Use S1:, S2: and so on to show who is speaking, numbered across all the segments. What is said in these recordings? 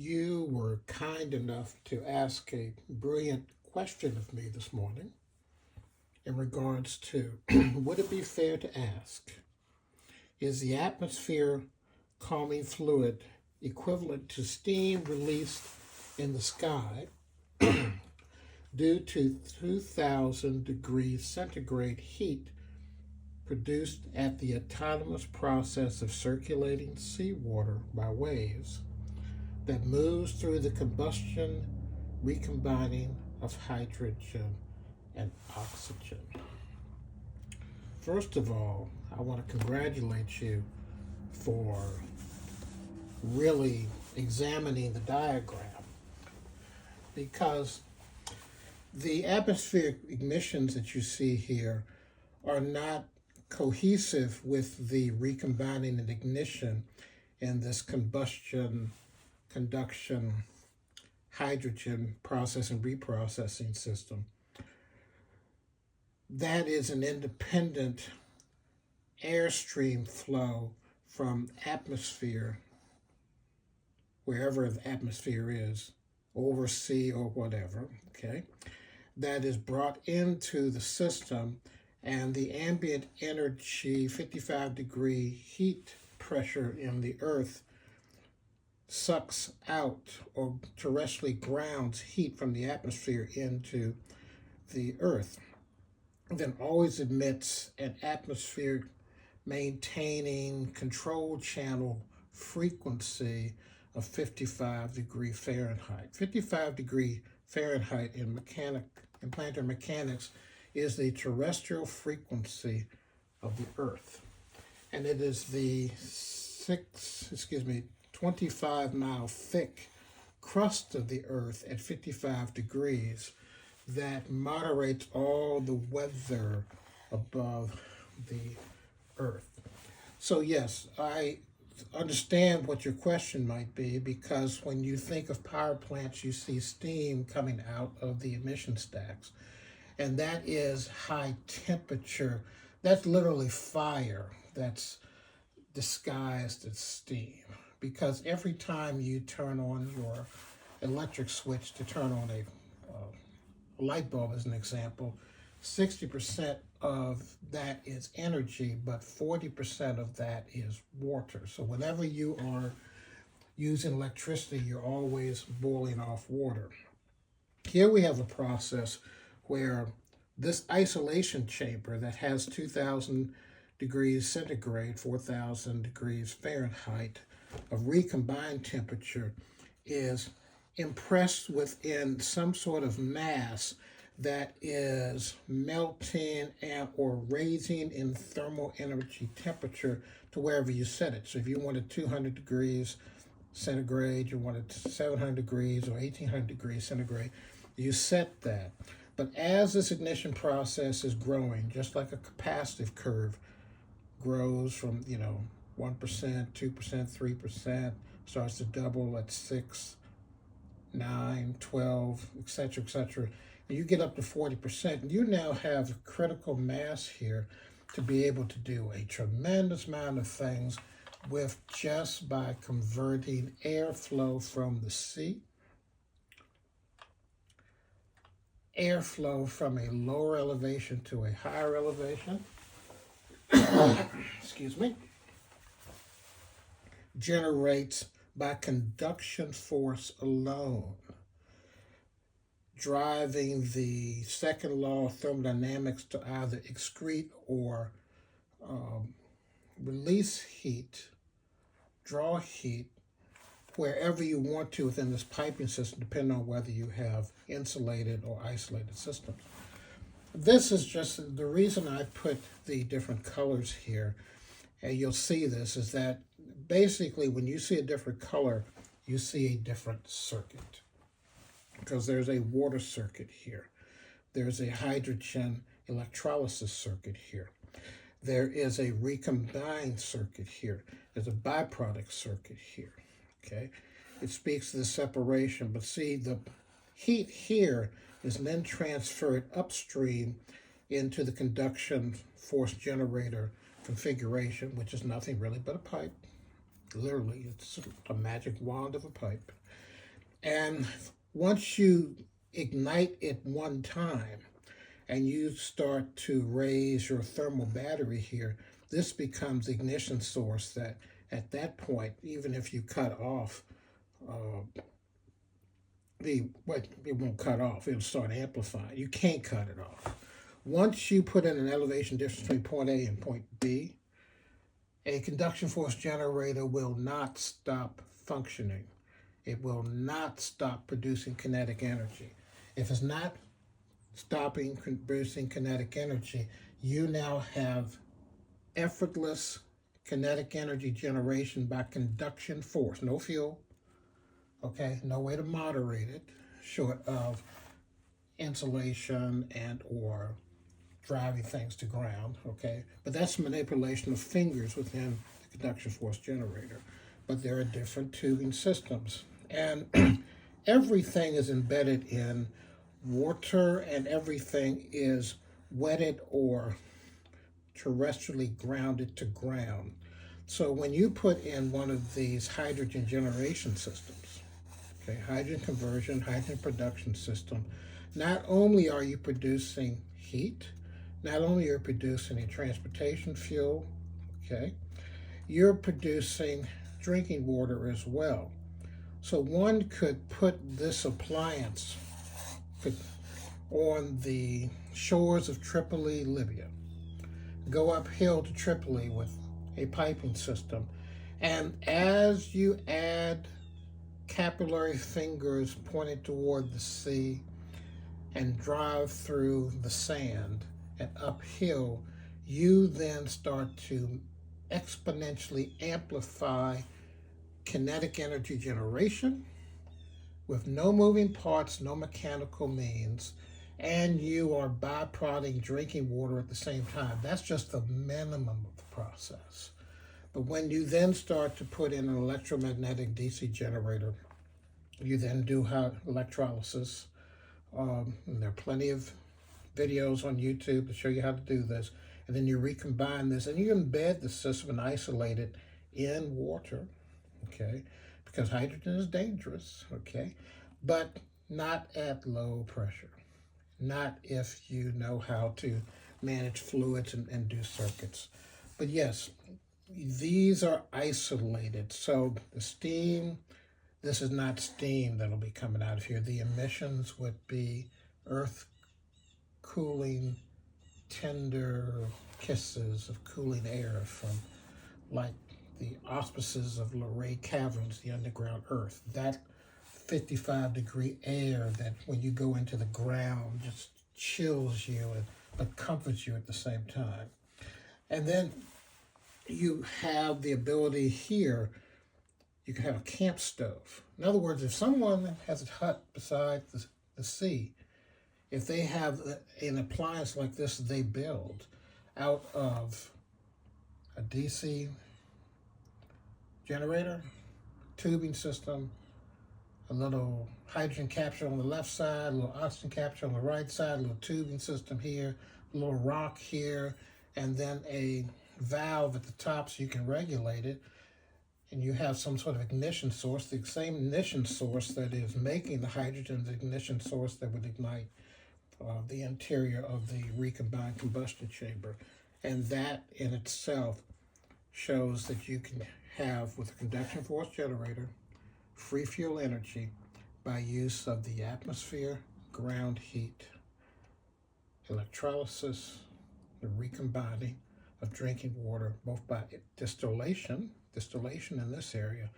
S1: You were kind enough to ask a brilliant question of me this morning in regards to would it be fair to ask, is the atmosphere calming fluid equivalent to steam released in the sky due to 2000 degrees centigrade heat produced at the autonomous process of circulating seawater by waves that moves through the combustion recombining of hydrogen and oxygen? First of all, I want to congratulate you for really examining the diagram, because the atmospheric emissions that you see here are not cohesive with the recombining and ignition in this combustion, conduction, hydrogen process and reprocessing system. That is an independent airstream flow from atmosphere, wherever the atmosphere is, over sea or whatever, okay, that is brought into the system, and the ambient energy 55-degree heat pressure in the earth sucks out or terrestrially grounds heat from the atmosphere into the earth, then always emits an atmospheric maintaining control channel frequency of 55-degree Fahrenheit. 55-degree Fahrenheit in planetary mechanics is the terrestrial frequency of the Earth, and it is the 25-mile thick crust of the Earth at 55 degrees that moderates all the weather above the Earth. So yes, I understand what your question might be, because when you think of power plants, you see steam coming out of the emission stacks, and that is high temperature. That's literally fire that's disguised as steam, because every time you turn on your electric switch to turn on a light bulb, as an example, 60% of that is energy, but 40% of that is water. So whenever you are using electricity, you're always boiling off water. Here we have a process where this isolation chamber that has 2000 degrees centigrade, 4000 degrees Fahrenheit of recombined temperature is impressed within some sort of mass that is melting and or raising in thermal energy temperature to wherever you set it. So if you wanted 200 degrees centigrade, you wanted 700 degrees or 1800 degrees centigrade, you set that. But as this ignition process is growing, just like a capacitive curve grows from 1%, 2%, 3%, starts to double at 6, 9, 12, etc., etc. You get up to 40%, and you now have a critical mass here to be able to do a tremendous amount of things with just by converting airflow from the sea, airflow from a lower elevation to a higher elevation, excuse me, generates by conduction force alone, driving the second law of thermodynamics to either excrete or release heat, draw heat, wherever you want to within this piping system, depending on whether you have insulated or isolated systems. This is just the reason I put the different colors here, and you'll see this, is that basically when you see a different color, you see a different circuit. Because there's a water circuit here. There's a hydrogen electrolysis circuit here. There is a recombined circuit here. There's a byproduct circuit here, okay? It speaks to the separation, but see, the heat here is then transferred upstream into the conduction force generator configuration, which is nothing really but a pipe. Literally, it's a magic wand of a pipe. And once you ignite it one time and you start to raise your thermal battery here, this becomes ignition source that at that point, even if you cut off it won't cut off, it'll start amplifying. You can't cut it off. Once you put in an elevation difference between point A and point B, a conduction force generator will not stop functioning. It will not stop producing kinetic energy. If it's not stopping producing kinetic energy, you now have effortless kinetic energy generation by conduction force. No fuel, okay? No way to moderate it, short of insulation and or driving things to ground, okay? But that's manipulation of fingers within the conduction force generator. But there are different tubing systems. And everything is embedded in water, and everything is wetted or terrestrially grounded to ground. So when you put in one of these hydrogen generation systems, okay, hydrogen conversion, hydrogen production system, not only are you producing heat, not only are you producing a transportation fuel, okay, you're producing drinking water as well. So one could put this appliance on the shores of Tripoli, Libya, go uphill to Tripoli with a piping system, and as you add capillary fingers pointed toward the sea and drive through the sand and uphill, you then start to exponentially amplify kinetic energy generation with no moving parts, no mechanical means, and you are byproducting drinking water at the same time. That's just the minimum of the process. But when you then start to put in an electromagnetic DC generator, you then do electrolysis. And there are plenty of videos on YouTube to show you how to do this. And then you recombine this and you embed the system and isolate it in water, okay? Because hydrogen is dangerous, okay? But not at low pressure. Not if you know how to manage fluids and do circuits. But yes, these are isolated. So the steam, this is not steam that'll be coming out of here. The emissions would be earth cooling, tender kisses of cooling air from like the auspices of Luray Caverns, the underground earth. That 55-degree air that when you go into the ground just chills you but comforts you at the same time. And then you have the ability here, you can have a camp stove. In other words, if someone has a hut beside the sea, if they have an appliance like this they build out of a DC generator, tubing system, a little hydrogen capture on the left side, a little oxygen capture on the right side, a little tubing system here, a little rock here, and then a valve at the top so you can regulate it. And you have some sort of ignition source, the same ignition source that is making the hydrogen, the ignition source that would ignite the interior of the recombined combustion chamber. And that in itself shows that you can have, with a conduction force generator, free fuel energy by use of the atmosphere, ground heat, electrolysis, the recombining of drinking water, both by distillation in this area,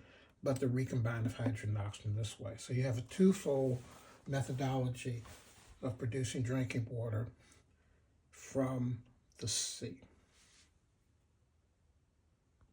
S1: but the recombine of hydrogen and oxygen this way. So you have a twofold methodology of producing drinking water from the sea.